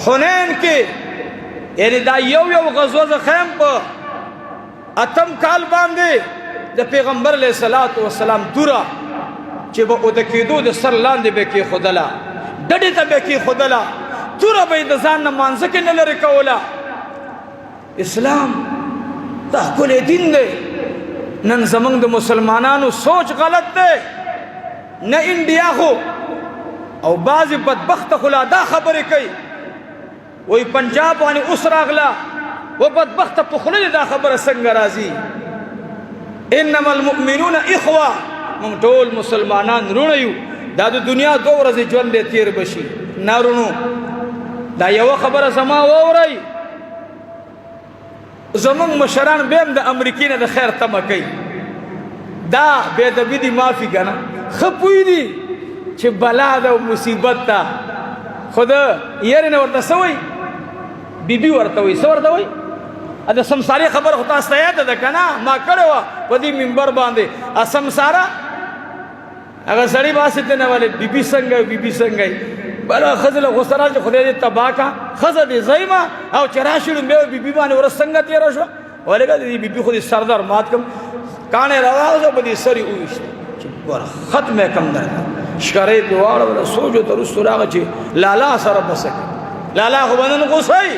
حنین کې یعنی دا یو غزوه ز خیم په اتم کال باندې د پیغمبر علیه الصلاۃ والسلام دوره چې به او د کېدو د سر لاندې به کې خودله ډډې ته به کې خودله دوره به د ځان نه مانځه کې نه لرې کوله. اسلام دا ښکلی دین دی. نن زمونږ د مسلمانانو سوچ غلط دی. نه انډیا خو او بعضې بدبخته خو لا دا خبرې کوي وی پنجاب باندې اوس راغله و بدبخته په خوله دا خبره څنګه راځي. انما المؤمنون اخوه، موږ ټول مسلمانان رونه یو. دا د دنیا 2 ورځې ژوند دی تیر بشي نارونو. دا یوه خبره زما واورئ، زمونږ مشران بیا هم د امریکې نه د خیر تمه کوي. دا بې ادبي دي معافي که نه، ښه پوه دي چې بلا ده او مصیبت ده، خو د یارې نه ورته څه وایي بیبي ورته وایي. څه ورته وایي؟ د سمسارې خبره خو تاسو ته یاده ده که نه؟ ما کړې وه په دې منبر باندې. سمساره هغه سړي باسې ته نه ولې بیبي څنګه وي بیبي څنګه وي بله ښځه له غوسه راشي خدای دې تباه کا ښځه دې ځایمه او چې راشي نو بیا بیبي باندې ورځ څنګه تېره شوه ولېږه د دې بیبي خو دې سردار مات کړم کاڼې راواغوځه په دې سر یې وویشته چې ګوره ختم یې کړم درته. ښکرې دې واړوله سوچ ورته وروستو راغی چې لالا سره بسه کوي. لالا خو به نن غوسه وي